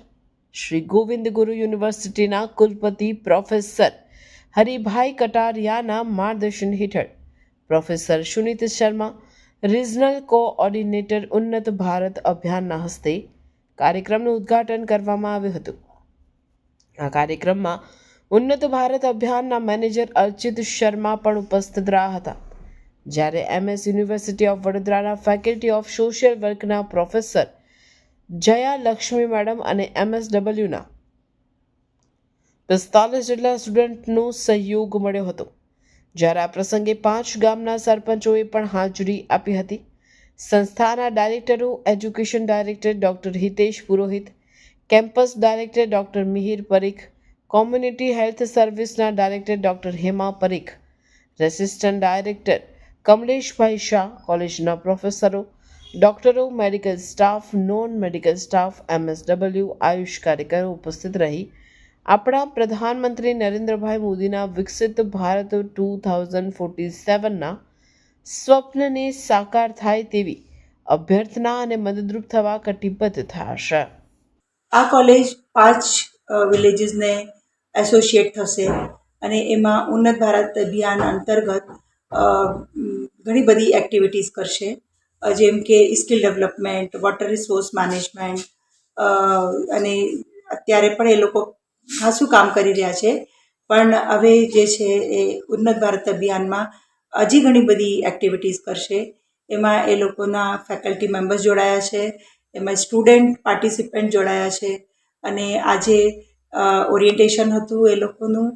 શ્રી ગોવિંદ ગુરુ યુનિવર્સિટીના કુલપતિ પ્રોફેસર હરિભાઈ કટારિયાના માર્ગદર્શન હેઠળ પ્રોફેસર સુનીત શર્મા રિજનલ કોઓર્ડિનેટર ઉન્નત ભારત અભિયાનના હસ્તે કાર્યક્રમનું ઉદ્ઘાટન કરવામાં આવ્યું હતું. આ કાર્યક્રમમાં ઉન્નત ભારત અભિયાનના મેનેજર અર્ચિત શર્મા પણ ઉપસ્થિત રહ્યા હતા. જ્યારે MS યુનિવર્સિટી ઓફ વડોદરાના ફેકલ્ટી ઓફ સોશિયલ વર્કના પ્રોફેસર જયા લક્ષ્મી મેડમ અને MSWના 45 જેટલા સ્ટુડન્ટનો સહયોગ મળ્યો હતો. જ્યારે આ પ્રસંગે 5 ગામના સરપંચોએ પણ હાજરી આપી હતી. સંસ્થાના ડાયરેક્ટરો education director doctor Hitesh Purohit, campus director doctor Mihir Parikh, community health સર્વિસના director doctor Hema Parikh, resistant director કમલેશભાઈ શાહ, કોલેજના પ્રોફેસરો, ડૉક્ટરો, medical staff, non medical staff, MSW, Ayush કાર્યકરો ઉપસ્થિત રહી આપણા પ્રધાનમંત્રી નરેન્દ્રભાઈ મોદીના વિકસિત ભારત 2047ના સ્વપ્નને સાકાર થાય તેવી અભ્યર્થના અને મદદરૂપ થવા કટિબદ્ધ થયા છે. આ કોલેજ 5 વિલેજીસને એસોસિએટ થશે અને એમાં ઉન્નત ભારત અભિયાન અંતર્ગત ઘણી બધી એક્ટિવિટીઝ કરશે, જેમ કે skill development, water resource management, અને અત્યારે પણ એ લોકો ખાસું કામ કરી રહ્યા છે. પણ હવે જે છે એ ઉન્નત ભારત અભિયાનમાં હજી ઘણી બધી એક્ટિવિટીઝ કરશે. એમાં એ લોકોના ફેકલ્ટી મેમ્બર્સ જોડાયા છે, એમાં સ્ટુડન્ટ પાર્ટિસિપન્ટ જોડાયા છે. અને આજે ઓરિએન્ટેશન હતું એ લોકોનું,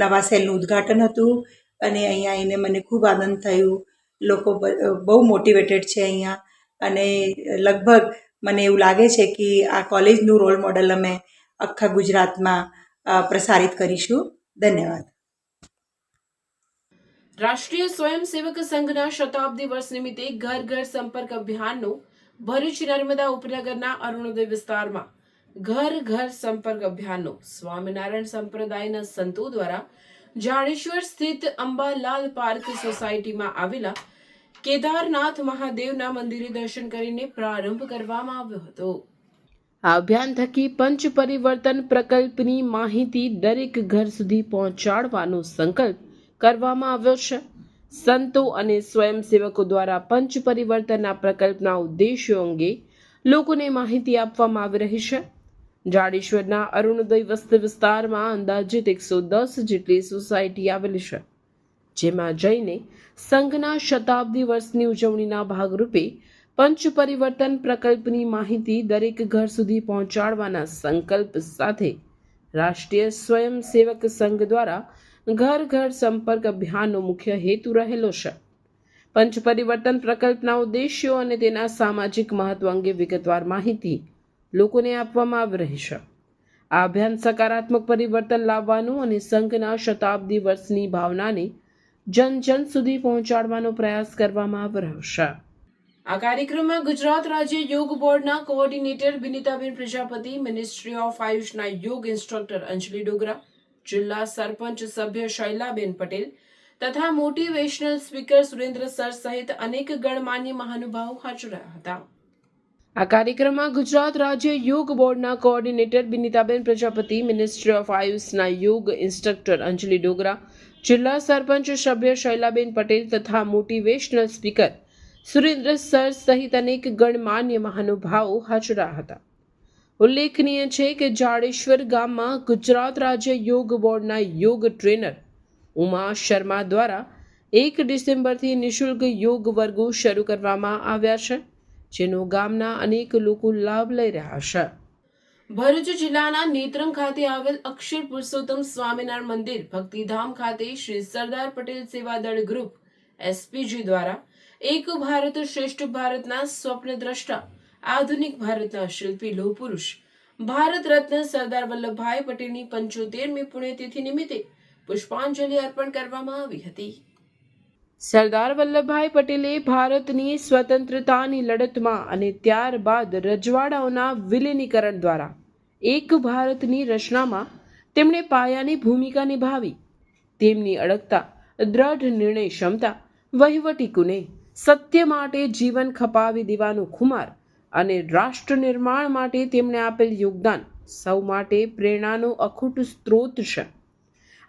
નવા સેલનું ઉદ્ઘાટન હતું અને અહીંયા આવીને મને ખૂબ આનંદ થયું. લોકો બહુ મોટિવેટેડ છે અહીંયા અને લગભગ મને એવું લાગે છે કે આ કોલેજનું રોલ મોડલ અમે આખા ગુજરાતમાં પ્રસારિત કરીશું. ધન્યવાદ. રાષ્ટ્રીય સ્વયંસેવક સંઘના શતાબ્દી વર્ષ નિમિત્તે ઘર ઘર સંપર્ક અભિયાનનો ભરૂચ નર્મદા ઉપનગરના અરુણોદય વિસ્તારમાં ઘર ઘર સંપર્ક અભિયાનનો સ્વામિનારાયણ સંપ્રદાયના સંતો દ્વારા જાડેશ્વર સ્થિત અંબાલાલ પાર્ક સોસાયટીમાં આવેલા કેદારનાથ મહાદેવના મંદિરે દર્શન કરીને પ્રારંભ કરવામાં આવ્યો હતો. આ અભિયાન થકી પંચ પરિવર્તન પ્રકલ્પની માહિતી દરેક ઘર સુધી પહોંચાડવાનો સંકલ્પ કરવામાં આવ્યો છે. સંતો અને સ્વયંસેવકો દ્વારા પંચ પરિવર્તનના પ્રકલ્પના ઉદ્દેશ્યો અંગે લોકોને માહિતી આપવામાં આવી રહી છે. જાડેશ્વરના અરુણોદય વસ્તી વિસ્તારમાં અંદાજિત 110 જેટલી સોસાયટી આવેલી છે, જેમાં જઈને સંઘના શતાબ્દી વર્ષની ઉજવણીના ભાગરૂપે પંચ પરિવર્તન પ્રકલ્પની માહિતી દરેક ઘર સુધી પહોંચાડવાના સંકલ્પ સાથે રાષ્ટ્રીય સ્વયંસેવક સંઘ દ્વારા ઘર ઘર સંપર્ક અભિયાનનો મુખ્ય હેતુ રહેલો છે. પંચ પરિવર્તન પ્રકલ્પના ઉદ્દેશ્યો અને તેના સામાજિક મહત્વ અંગે વિગતવાર માહિતી લોકોને આપવામાં આવી રહી છે. આ અભિયાન સકારાત્મક પરિવર્તન લાવવાનું અને સંઘના શતાબ્દી વર્ષની ભાવનાને જન જન સુધી પહોંચાડવાનો પ્રયાસ કરવામાં આવી રહ્યો છે. આ કાર્યક્રમમાં ગુજરાત રાજ્ય યોગ બોર્ડના coordinator Binitaben Prajapati, ministry of આયુષના યોગ ઇન્સ્ટ્રક્ટર અંજલિ ડોગરા, જિલ્લા સરપંચ સભ્ય શૈલાબેન પટેલ તથા મોટિવેશનલ સ્પીકર સુરેન્દ્ર સર સહિત અનેક ગણમાન્ય મહાનુભાવો હાજર રહ્યા હતા. આ કાર્યક્રમમાં ગુજરાત રાજ્ય યોગ બોર્ડના coordinator Binitaben Prajapati, ministry of આયુષના યોગ ઇન્સ્ટ્રક્ટર અંજલિ ડોગરા, જિલ્લા સરપંચ સભ્ય શૈલાબેન પટેલ તથા મોટિવેશનલ સ્પીકર સુરેન્દ્ર સર સહિત અનેક ગણમાન્ય મહાનુભાવો હાજર હતા. ઉલ્લેખનીય છે કે જાડેશ્વર ગામમાં ગુજરાત રાજ્ય યોગ બોર્ડના યોગ ટ્રેનર ઉમા શર્મા દ્વારા 1 ડિસેમ્બરથી નિઃશુલ્ક યોગ વર્ગો શરૂ કરવામાં આવ્યા છે, જેનો ગામના અનેક લોકો લાભ લઈ રહ્યા છે. ભરૂચ જિલ્લાના નેત્રંગ ખાતે આવેલ અક્ષર પુરુષોત્તમ સ્વામિનારાયણ મંદિર ભક્તિધામ ખાતે શ્રી સરદાર પટેલ સેવાદળ ગ્રુપ એસપીજી દ્વારા એક ભારત શ્રેષ્ઠ ભારતના સ્વપ્ન દ્રષ્ટા, આધુનિક ભારતના શિલ્પી લોહ પુરુષ ભારત રત્ન સરદાર વલ્લભભાઈ પટેલની 75મી પુણ્યતિથિ નિમિત્તે પુષ્પાંજલિ અર્પણ કરવામાં આવી હતી. સરદાર વલ્લભભાઈ પટેલે ભારતની સ્વતંત્રતાની લડતમાં અને ત્યારબાદ રજવાડાઓના વિલીનીકરણ દ્વારા એક ભારતની રચનામાં તેમણે પાયાની ભૂમિકા નિભાવી. તેમની અડગતા, દ્રઢ નિર્ણય ક્ષમતા, વહીવટી કુને, સત્ય માટે જીવન ખપાવી દેવાનો ખુમાર અને રાષ્ટ્ર નિર્માણ માટે તેમણે આપેલ યોગદાન સૌ માટે પ્રેરણાનો અખૂટ સ્ત્રોત છે.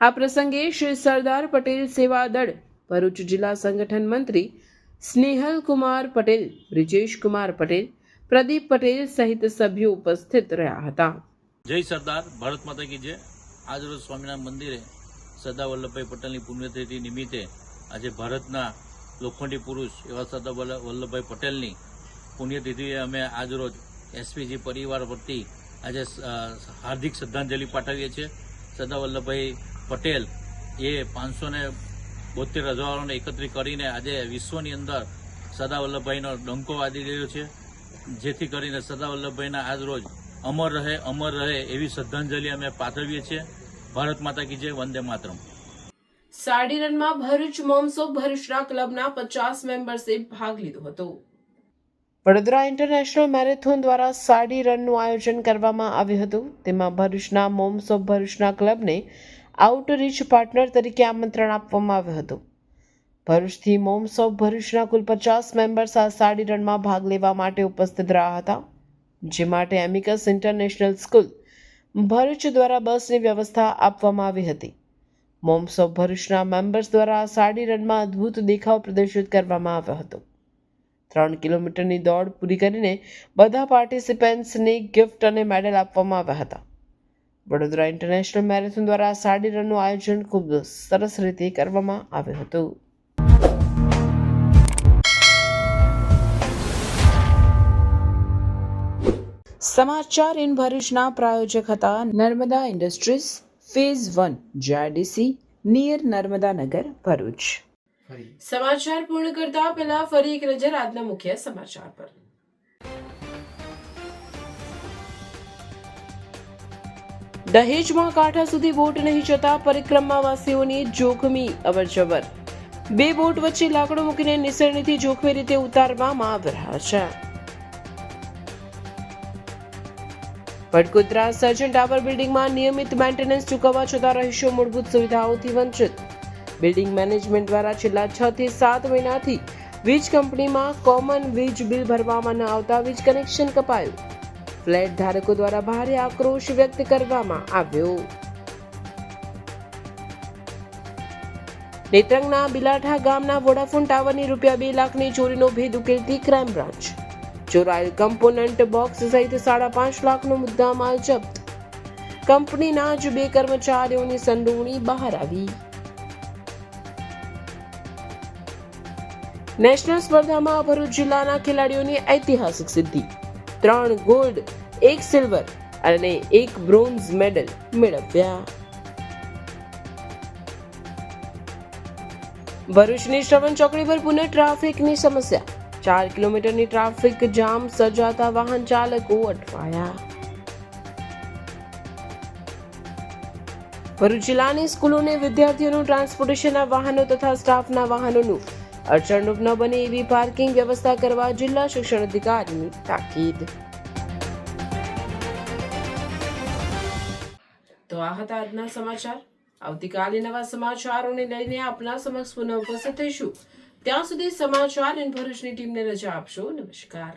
આ પ્રસંગે શ્રી સરદાર પટેલ સેવાદળ ભરૂચ જિલ્લા સંગઠન મંત્રી સ્નેહલ કુમાર પટેલ, બ્રિજેશ કુમાર પટેલ, પ્રદીપ પટેલ સહિત સભ્યો ઉપસ્થિત રહ્યા હતા. જય સરદાર, ભારત માતા કી જય. આજરોજ સ્વામિનારાયણ મંદિરે સરદાર વલ્લભભાઈ પટેલની પુણ્યતિથિ નિમિત્તે આજે ભારતના લોખંડી પુરુષ એવા સરદાર વલ્લભભાઈ પટેલની પુણ્યતિથિએ અમે આજરોજ એસપીજી પરિવાર વતી આજે હાર્દિક શ્રદ્ધાંજલિ પાઠવીએ છીએ. સરદાર વલ્લભભાઈ પટેલ એ 572 રજવાડાઓને એકત્રિત કરીને આજે વિશ્વની અંદર સરદાર વલ્લભભાઈનો ડંકો વાજી રહ્યો છે, જેથી કરીને સરદાર વલ્લભભાઈના આજરોજ અમર રહે એવી શ્રદ્ધાંજલિ અમે પાઠવીએ છીએ. ભારત માતા કી જય, વંદે માતરમ. સાડી રનમાં ભરૂચ મોમ્સ ઓફ ભરૂચના ક્લબના 50 મેમ્બર્સે ભાગ લીધો હતો. વડોદરા ઇન્ટરનેશનલ મેરેથોન દ્વારા સાડી રનનું આયોજન કરવામાં આવ્યું હતું. તેમાં ભરૂચના મોમ્સ ઓફ ભરૂચના ક્લબને આઉટરીચ પાર્ટનર તરીકે આમંત્રણ આપવામાં આવ્યું હતું. ભરૂચથી મોમ્સ ઓફ ભરૂચના કુલ 50 મેમ્બર્સ આ સાડી રનમાં ભાગ લેવા માટે ઉપસ્થિત રહ્યા હતા, જે માટે એમિકસ ઇન્ટરનેશનલ સ્કૂલ ભરૂચ દ્વારા બસની વ્યવસ્થા આપવામાં આવી હતી. મોમ્સ ઓફ ભરૂચના મેમ્બર્સ દ્વારા આ સાડી રનમાં અદ્ભુત દેખાવ પ્રદર્શિત કરવામાં આવ્યો હતો. 3 કિલોમીટરની દોડ પૂરી કરીને બધા પાર્ટિસિપન્ટ્સને ગિફ્ટ અને મેડલ આપવામાં આવ્યા હતા. વડોદરા ઇન્ટરનેશનલ મેરેથોન દ્વારા આ સાડી રનનું આયોજન ખૂબ સરસ રીતે કરવામાં આવ્યું હતું. સમાચાર ઇન ભરૂચના પ્રાયોજક હતા Narmada industries phase 1 JIDC near Narmada Nagar Bharuch. સમાચાર પૂર્ણ કરતા પહેલા ફરી એક નજર આજના મુખ્ય સમાચાર પર. દહેજમાં કાંઠા સુધી બોટ નહીં જતા પરિક્રમાવાસીઓની જોખમી અવરજવર. 2 બોટ વચ્ચે લાકડો મૂકીને નિસરણીથી જોખમી રીતે ઉતારવામાં આવી રહ્યા છે. વડકોદરા સર્જન ટાવર બિલ્ડિંગમાં નિયમિત મેન્ટેનન્સ ચૂકવવા છતાં રહીશો મૂળભૂત સુવિધાઓથી વંચિત. બિલ્ડિંગ મેનેજમેન્ટ દ્વારા છેલ્લા 6 થી 7 મહિનાથી વીજ કંપનીમાં કોમન વીજ બિલ ભરવામાં ન આવતા વીજ કનેક્શન કપાયું. ફ્લેટ ધારકો દ્વારા ભારે આક્રોશ વ્યક્ત કરવામાં આવ્યો. નેત્રંગના બિલાઠા ગામના વોડાફોન ટાવરની ₹2 લાખની ચોરીનો ભેદ ઉકેલતી ક્રાઇમ બ્રાન્ચ. ચોરાયેલ કમ્પોનન્ટ બોક્સ સહિત 5.5 લાખનો મુદ્દામાલ જપ્ત. કંપનીના જ 2 કર્મચારીઓની સંડોવણી બહાર આવી. નેશનલ સ્પર્ધામાં ભરૂચ જિલ્લાના ખેલાડીઓની ઐતિહાસિક સિદ્ધિ. 3 ગોલ્ડ, 1 સિલ્વર અને 1 બ્રોન્ઝ મેડલ મેળવ્યા. ભરૂચની શ્રવણ ચોકડી પર પુનઃ ટ્રાફિકની સમસ્યા. 4 કિલોમીટરની ટ્રાફિક જામ સર્જાતા વાહન ચાલકો અટવાયા. ભરૂચ જિલ્લાની સ્કૂલોને વિદ્યાર્થીઓનું ટ્રાન્સપોર્ટેશનના વાહનો તથા સ્ટાફના વાહનોનું અડચણરૂપ ન બને એવી પાર્કિંગ વ્યવસ્થા કરવા જિલ્લા શિક્ષણ અધિકારીની તાકીદ. તો આ હતા આજના સમાચાર. આવતીકાલે નવા સમાચારોને લઈને આપના સમક્ષ પુનઃ ઉપસ્થિત થઈશું. ત્યાં સુધી સમાચાર ઇન ભરૂચની ટીમને રજા આપશો. નમસ્કાર.